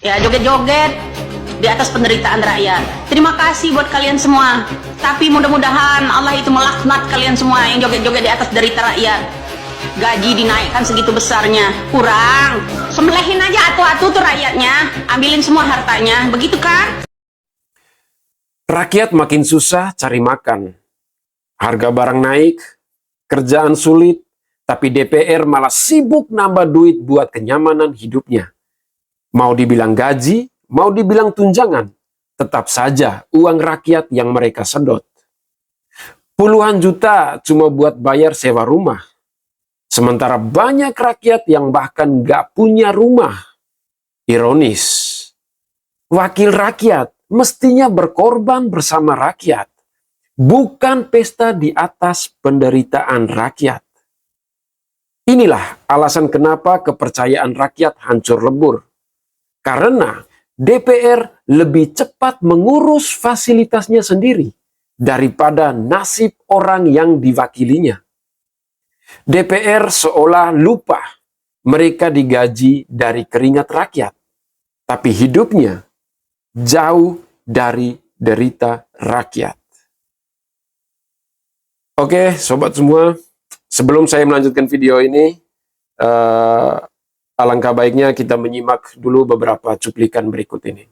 Ya, joget-joget di atas penderitaan rakyat. Terima kasih buat kalian semua. Tapi mudah-mudahan Allah itu melaknat kalian semua yang joget-joget di atas derita rakyat. Gaji dinaikkan segitu besarnya, kurang. Sembelihin aja atu-atu tuh rakyatnya, ambilin semua hartanya, begitu kan? Rakyat makin susah cari makan. Harga barang naik, kerjaan sulit, tapi DPR malah sibuk nambah duit buat kenyamanan hidupnya. Mau dibilang gaji, mau dibilang tunjangan, tetap saja uang rakyat yang mereka sedot. Puluhan juta cuma buat bayar sewa rumah. Sementara banyak rakyat yang bahkan gak punya rumah. Ironis, wakil rakyat mestinya berkorban bersama rakyat, bukan pesta di atas penderitaan rakyat. Inilah alasan kenapa kepercayaan rakyat hancur lebur. Karena DPR lebih cepat mengurus fasilitasnya sendiri daripada nasib orang yang diwakilinya. DPR seolah lupa mereka digaji dari keringat rakyat, tapi hidupnya jauh dari derita rakyat. Oke, sobat semua, sebelum saya melanjutkan video ini, alangkah baiknya kita menyimak dulu beberapa cuplikan berikut ini.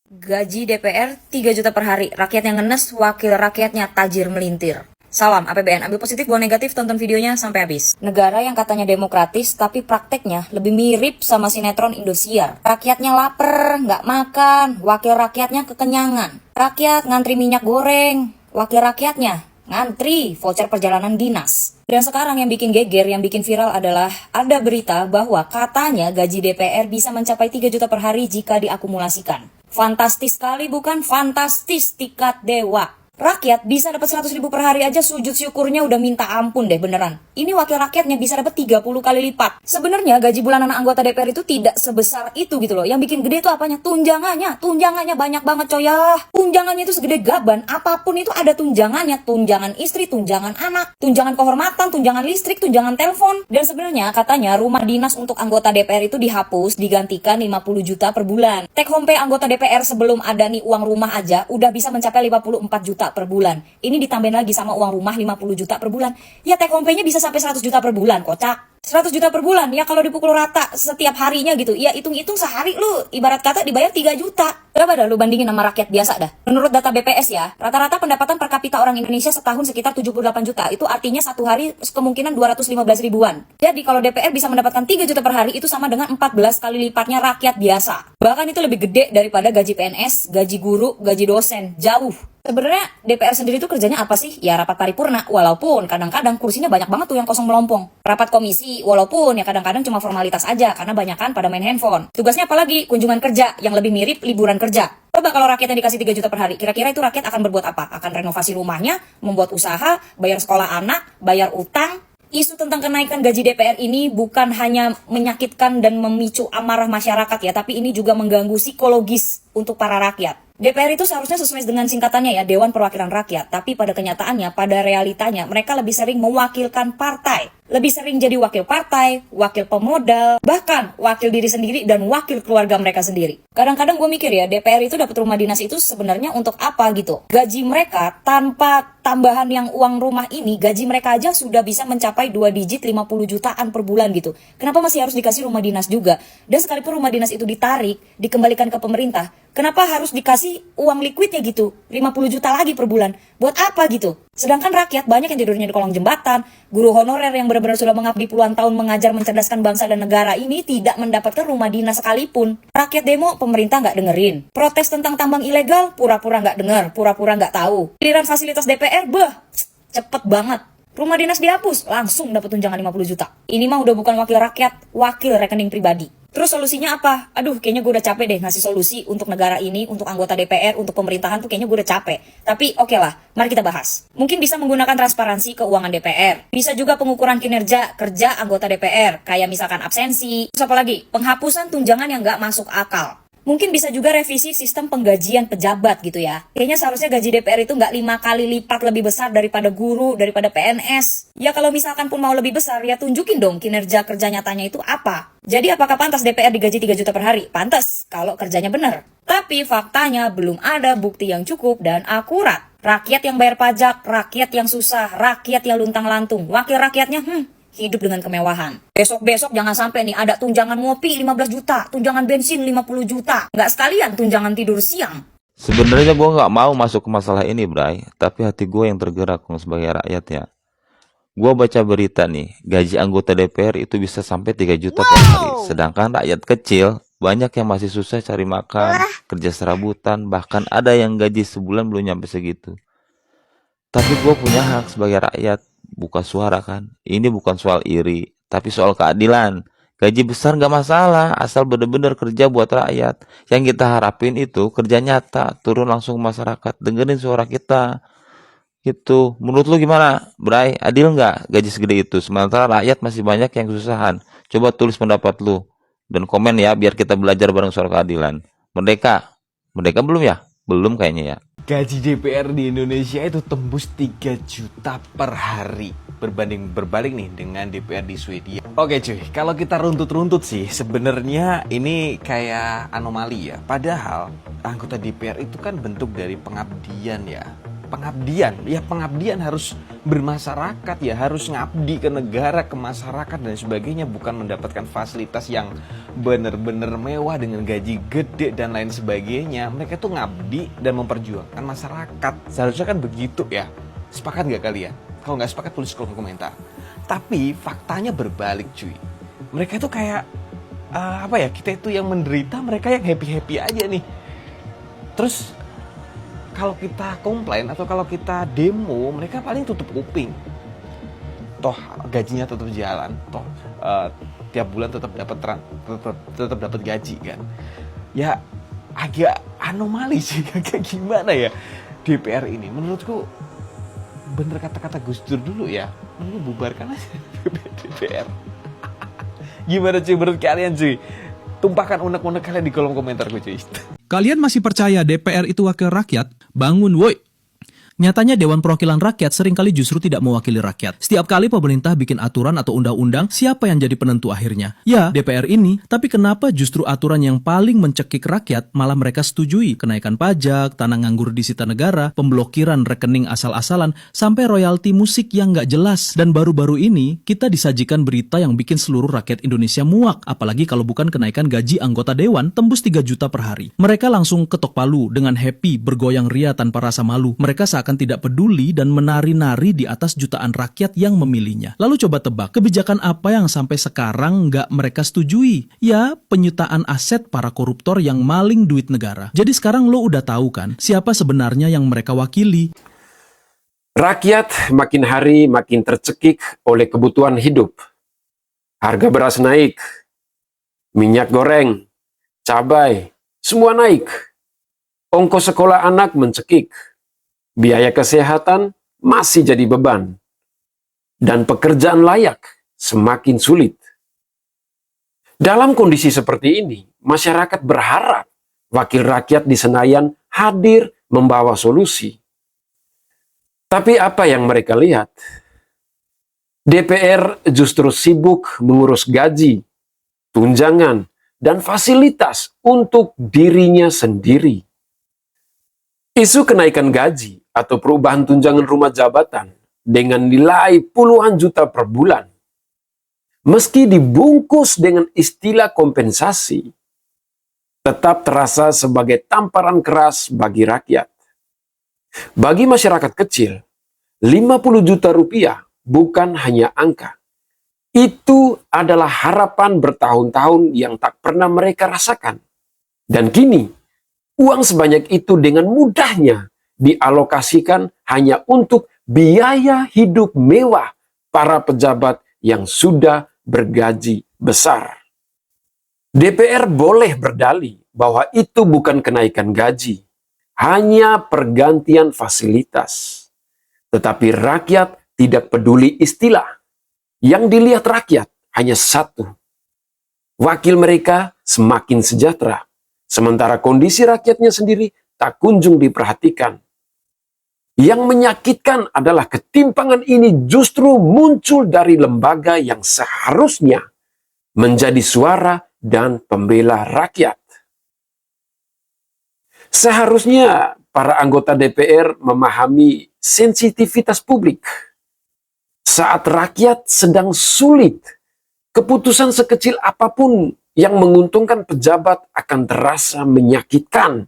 Gaji DPR 3 juta per hari, rakyat yang ngenes, wakil rakyatnya tajir melintir. Salam APBN, ambil positif, buang negatif, tonton videonya sampai habis. Negara yang katanya demokratis, tapi prakteknya lebih mirip sama sinetron Indosiar. Rakyatnya lapar, nggak makan, wakil rakyatnya kekenyangan. Rakyat ngantri minyak goreng, wakil rakyatnya ngantri voucher perjalanan dinas. Dan sekarang yang bikin geger, yang bikin viral adalah ada berita bahwa katanya gaji DPR bisa mencapai 3 juta per hari jika diakumulasikan. Fantastis sekali bukan? Fantastis tingkat dewa. Rakyat bisa dapat 100.000 per hari aja sujud syukurnya udah minta ampun deh beneran. Ini wakil rakyatnya bisa dapat 30 kali lipat. Sebenarnya gaji bulanan anggota DPR itu tidak sebesar itu gitu loh. Yang bikin gede itu apanya? Tunjangannya. Tunjangannya banyak banget coy ya. Tunjangannya itu segede gaban. Apapun itu ada tunjangannya. Tunjangan istri, tunjangan anak, tunjangan kehormatan, tunjangan listrik, tunjangan telepon. Dan sebenarnya katanya rumah dinas untuk anggota DPR itu dihapus digantikan 50 juta per bulan. Take home pay anggota DPR sebelum ada nih uang rumah aja udah bisa mencapai 54 juta per bulan. Ini ditambahin lagi sama uang rumah 50 juta per bulan. Ya take home pay-nya bisa sampai 100 juta per bulan, kocak. 100 juta per bulan, ya kalau dipukul rata setiap harinya gitu. Ya hitung-hitung sehari lu ibarat kata dibayar 3 juta. Berapa dah lu bandingin sama rakyat biasa dah? Menurut data BPS ya, rata-rata pendapatan per kapita orang Indonesia setahun sekitar 78 juta. Itu artinya satu hari kemungkinan 215 ribuan. Jadi kalau DPR bisa mendapatkan 3 juta per hari itu sama dengan 14 kali lipatnya rakyat biasa. Bahkan itu lebih gede daripada gaji PNS, gaji guru, gaji dosen. Jauh. Sebenarnya DPR sendiri tuh kerjanya apa sih? Ya rapat paripurna, walaupun kadang-kadang kursinya banyak banget tuh yang kosong melompong. Rapat komisi, walaupun ya kadang-kadang cuma formalitas aja karena banyakan pada main handphone. Tugasnya apalagi? Kunjungan kerja yang lebih mirip liburan kerja. Coba kalau rakyat yang dikasih 3 juta per hari, kira-kira itu rakyat akan berbuat apa? Akan renovasi rumahnya, membuat usaha, bayar sekolah anak, bayar utang. Isu tentang kenaikan gaji DPR ini bukan hanya menyakitkan dan memicu amarah masyarakat ya, tapi ini juga mengganggu psikologis untuk para rakyat. DPR itu seharusnya sesuai dengan singkatannya ya, Dewan Perwakilan Rakyat. Tapi pada kenyataannya, pada realitanya, mereka lebih sering mewakilkan partai. Lebih sering jadi wakil partai, wakil pemodal, bahkan wakil diri sendiri dan wakil keluarga mereka sendiri. Kadang-kadang gue mikir ya, DPR itu dapat rumah dinas itu sebenarnya untuk apa gitu. Gaji mereka tanpa tambahan yang uang rumah ini, gaji mereka aja sudah bisa mencapai 2 digit 50 jutaan per bulan gitu. Kenapa masih harus dikasih rumah dinas juga? Dan sekalipun rumah dinas itu ditarik, dikembalikan ke pemerintah, kenapa harus dikasih uang liquidnya gitu? 50 juta lagi per bulan. Buat apa gitu? Sedangkan rakyat banyak yang tidurnya di kolong jembatan, guru honorer yang benar-benar sudah mengabdi puluhan tahun mengajar mencerdaskan bangsa dan negara ini tidak mendapatkan rumah dinas sekalipun. Rakyat demo, pemerintah nggak dengerin. Protes tentang tambang ilegal, pura-pura nggak denger, pura-pura nggak tahu. Giliran fasilitas DPR, cepet banget. Rumah dinas dihapus, langsung dapat tunjangan 50 juta. Ini mah udah bukan wakil rakyat, wakil rekening pribadi. Terus solusinya apa? Aduh, kayaknya gue udah capek deh ngasih solusi untuk negara ini, untuk anggota DPR, untuk pemerintahan tuh kayaknya gue udah capek. Tapi oke lah, mari kita bahas. Mungkin bisa menggunakan transparansi keuangan DPR. Bisa juga pengukuran kinerja kerja anggota DPR, kayak misalkan absensi. Terus apa lagi? Penghapusan tunjangan yang nggak masuk akal. Mungkin bisa juga revisi sistem penggajian pejabat gitu ya. Kayaknya seharusnya gaji DPR itu nggak 5 kali lipat lebih besar daripada guru, daripada PNS. Ya kalau misalkan pun mau lebih besar, ya tunjukin dong kinerja kerja nyatanya itu apa. Jadi apakah pantas DPR digaji 3 juta per hari? Pantas, kalau kerjanya benar. Tapi faktanya belum ada bukti yang cukup dan akurat. Rakyat yang bayar pajak, rakyat yang susah, rakyat yang luntang-lantung, wakil rakyatnya hidup dengan kemewahan. Besok-besok jangan sampai nih ada tunjangan ngopi 15 juta, tunjangan bensin 50 juta. Nggak sekalian tunjangan tidur siang. Sebenarnya gue nggak mau masuk ke masalah ini, Bray. Tapi hati gue yang tergerak sebagai rakyat ya. Gue baca berita nih, gaji anggota DPR itu bisa sampai 3 juta per hari. Sedangkan rakyat kecil, banyak yang masih susah cari makan, kerja serabutan, bahkan ada yang gaji sebulan belum nyampe segitu. Tapi gue punya hak sebagai rakyat, buka suara kan. Ini bukan soal iri, tapi soal keadilan. Gaji besar nggak masalah, asal bener-bener kerja buat rakyat. Yang kita harapin itu kerja nyata, turun langsung ke masyarakat, dengerin suara kita. Gitu. Menurut lu gimana, Bray? Adil nggak gaji segede itu? Sementara rakyat masih banyak yang kesusahan. Coba tulis pendapat lu dan komen ya, biar kita belajar bareng soal keadilan. Merdeka belum ya? Belum kayaknya ya. Gaji DPR di Indonesia itu tembus 3 juta per hari. Berbalik nih dengan DPR di Swedia. Oke cuy, kalau kita runtut-runtut sih sebenarnya ini kayak anomali ya. Padahal anggota DPR itu kan bentuk dari pengabdian ya. Pengabdian harus bermasyarakat ya, harus ngabdi ke negara, ke masyarakat dan sebagainya, bukan mendapatkan fasilitas yang bener-bener mewah dengan gaji gede dan lain sebagainya. Mereka tuh ngabdi dan memperjuangkan masyarakat. Seharusnya kan begitu ya. Sepakat gak kalian? Kalau nggak sepakat tulis kolom komentar. Tapi faktanya berbalik cuy. Mereka tuh kayak kita itu yang menderita, mereka yang happy-happy aja nih. Terus kalau kita komplain atau kalau kita demo, mereka paling tutup kuping. Toh gajinya tetap jalan, toh tiap bulan tetap dapat gaji kan. Ya agak anomali sih, kayak gimana ya DPR ini. Menurutku bener kata-kata Gus Dur dulu ya, menurut bubarkan aja DPR. Gimana cuy menurut kalian cuy? Tumpahkan unek-unek kalian di kolom komentar cuy. Kalian masih percaya DPR itu wakil rakyat? Bangun woi! Nyatanya Dewan Perwakilan Rakyat seringkali justru tidak mewakili rakyat. Setiap kali pemerintah bikin aturan atau undang-undang, siapa yang jadi penentu akhirnya? Ya, DPR ini. Tapi kenapa justru aturan yang paling mencekik rakyat malah mereka setujui? Kenaikan pajak, tanah nganggur disita negara, pemblokiran rekening asal-asalan, sampai royalti musik yang nggak jelas. Dan baru-baru ini, kita disajikan berita yang bikin seluruh rakyat Indonesia muak. Apalagi kalau bukan kenaikan gaji anggota Dewan tembus 3 juta per hari. Mereka langsung ketok palu dengan happy, bergoyang ria tanpa rasa malu. Mereka seakan tidak peduli dan menari-nari di atas jutaan rakyat yang memilihnya. Lalu coba tebak, kebijakan apa yang sampai sekarang nggak mereka setujui? Ya, penyutaan aset para koruptor yang maling duit negara. Jadi sekarang lo udah tahu kan, siapa sebenarnya yang mereka wakili? Rakyat makin hari makin tercekik oleh kebutuhan hidup. Harga beras naik, minyak goreng, cabai, semua naik. Ongkos sekolah anak mencekik. Biaya kesehatan masih jadi beban. Dan pekerjaan layak semakin sulit. Dalam kondisi seperti ini, masyarakat berharap wakil rakyat di Senayan hadir membawa solusi. Tapi apa yang mereka lihat? DPR justru sibuk mengurus gaji, tunjangan, dan fasilitas untuk dirinya sendiri. Isu kenaikan gaji atau perubahan tunjangan rumah jabatan dengan nilai puluhan juta per bulan, meski dibungkus dengan istilah kompensasi, tetap terasa sebagai tamparan keras bagi rakyat. Bagi masyarakat kecil, 50 juta rupiah bukan hanya angka. Itu adalah harapan bertahun-tahun yang tak pernah mereka rasakan. Dan kini, uang sebanyak itu dengan mudahnya dialokasikan hanya untuk biaya hidup mewah para pejabat yang sudah bergaji besar. DPR boleh berdalih bahwa itu bukan kenaikan gaji, hanya pergantian fasilitas. Tetapi rakyat tidak peduli istilah. Yang dilihat rakyat hanya satu. Wakil mereka semakin sejahtera. sementara kondisi rakyatnya sendiri tak kunjung diperhatikan. Yang menyakitkan adalah ketimpangan ini justru muncul dari lembaga yang seharusnya menjadi suara dan pembela rakyat. Seharusnya para anggota DPR memahami sensitivitas publik. Saat rakyat sedang sulit, keputusan sekecil apapun yang menguntungkan pejabat akan terasa menyakitkan.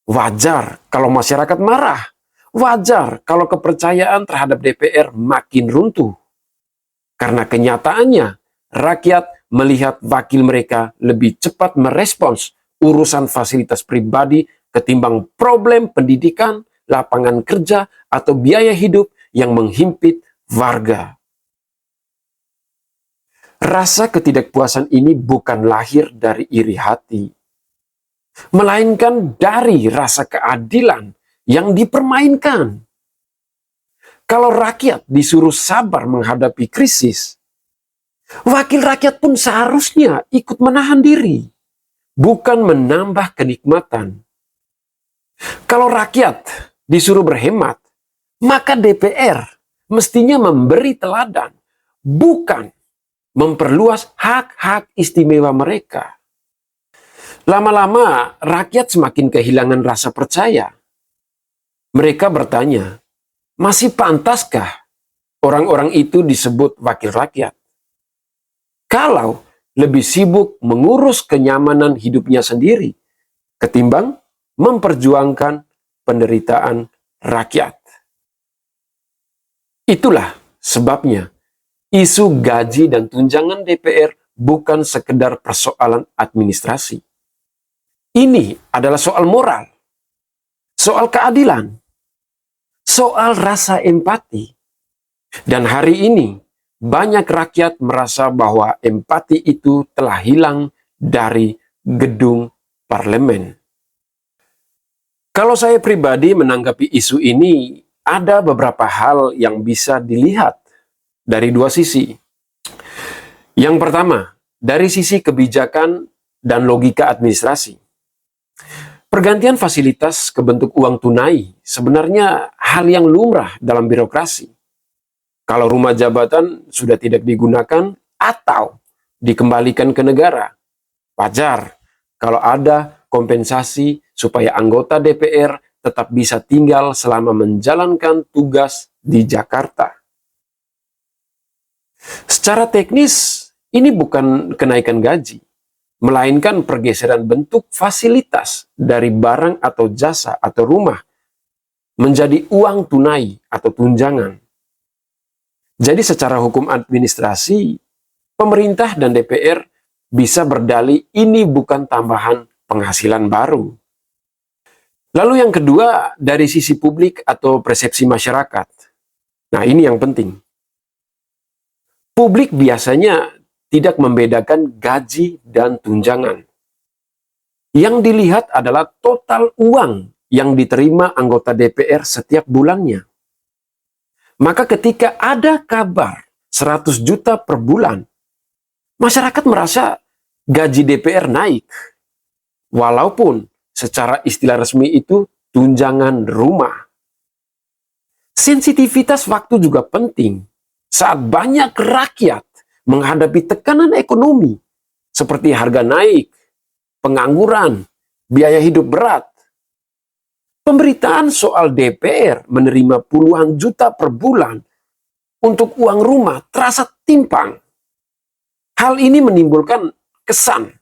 Wajar kalau masyarakat marah. Wajar kalau kepercayaan terhadap DPR makin runtuh. Karena kenyataannya, rakyat melihat wakil mereka lebih cepat merespons urusan fasilitas pribadi ketimbang problem pendidikan, lapangan kerja, atau biaya hidup yang menghimpit warga. Rasa ketidakpuasan ini bukan lahir dari iri hati, melainkan dari rasa keadilan yang dipermainkan. Kalau rakyat disuruh sabar menghadapi krisis, wakil rakyat pun seharusnya ikut menahan diri, bukan menambah kenikmatan. Kalau rakyat disuruh berhemat, maka DPR mestinya memberi teladan, bukan memperluas hak-hak istimewa mereka. Lama-lama rakyat semakin kehilangan rasa percaya. Mereka bertanya, masih pantaskah orang-orang itu disebut wakil rakyat? Kalau lebih sibuk mengurus kenyamanan hidupnya sendiri, ketimbang memperjuangkan penderitaan rakyat. Itulah sebabnya isu gaji dan tunjangan DPR bukan sekedar persoalan administrasi. Ini adalah soal moral, soal keadilan, soal rasa empati. Dan hari ini banyak rakyat merasa bahwa empati itu telah hilang dari gedung parlemen. Kalau saya pribadi menanggapi isu ini, ada beberapa hal yang bisa dilihat dari dua sisi. Yang pertama, dari sisi kebijakan dan logika administrasi. Pergantian fasilitas ke bentuk uang tunai sebenarnya hal yang lumrah dalam birokrasi. Kalau rumah jabatan sudah tidak digunakan atau dikembalikan ke negara, wajar kalau ada kompensasi supaya anggota DPR tetap bisa tinggal selama menjalankan tugas di Jakarta. Secara teknis, ini bukan kenaikan gaji, melainkan pergeseran bentuk fasilitas dari barang atau jasa atau rumah menjadi uang tunai atau tunjangan. Jadi secara hukum administrasi, pemerintah dan DPR bisa berdalih ini bukan tambahan penghasilan baru. Lalu yang kedua, dari sisi publik atau persepsi masyarakat. Nah, ini yang penting. Publik biasanya tidak membedakan gaji dan tunjangan. Yang dilihat adalah total uang yang diterima anggota DPR setiap bulannya. Maka ketika ada kabar 100 juta per bulan, masyarakat merasa gaji DPR naik. Walaupun secara istilah resmi itu tunjangan rumah. Sensitivitas waktu juga penting saat banyak rakyat menghadapi tekanan ekonomi seperti harga naik, pengangguran, biaya hidup berat. Pemberitaan soal DPR menerima puluhan juta per bulan untuk uang rumah terasa timpang. Hal ini menimbulkan kesan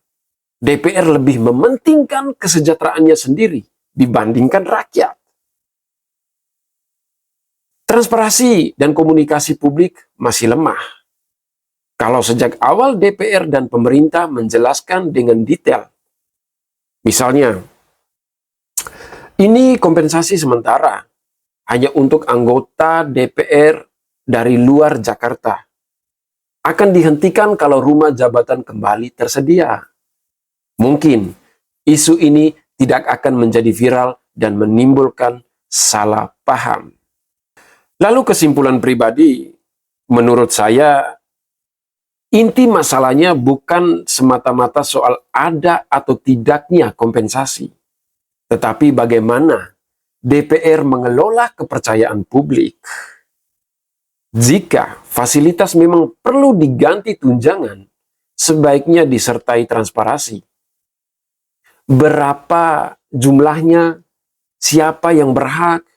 DPR lebih mementingkan kesejahteraannya sendiri dibandingkan rakyat. Transparansi dan komunikasi publik masih lemah. Kalau sejak awal DPR dan pemerintah menjelaskan dengan detail, misalnya, ini kompensasi sementara hanya untuk anggota DPR dari luar Jakarta. Akan dihentikan kalau rumah jabatan kembali tersedia. Mungkin isu ini tidak akan menjadi viral dan menimbulkan salah paham. Lalu kesimpulan pribadi, menurut saya, Inti masalahnya bukan semata-mata soal ada atau tidaknya kompensasi, tetapi bagaimana DPR mengelola kepercayaan publik. Jika fasilitas memang perlu diganti tunjangan, sebaiknya disertai transparansi. Berapa jumlahnya, siapa yang berhak,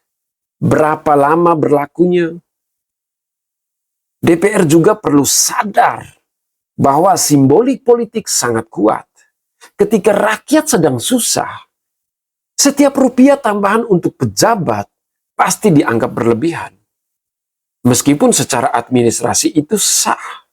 berapa lama berlakunya. DPR juga perlu sadar bahwa simbolik politik sangat kuat. Ketika rakyat sedang susah, setiap rupiah tambahan untuk pejabat pasti dianggap berlebihan. Meskipun secara administrasi itu sah.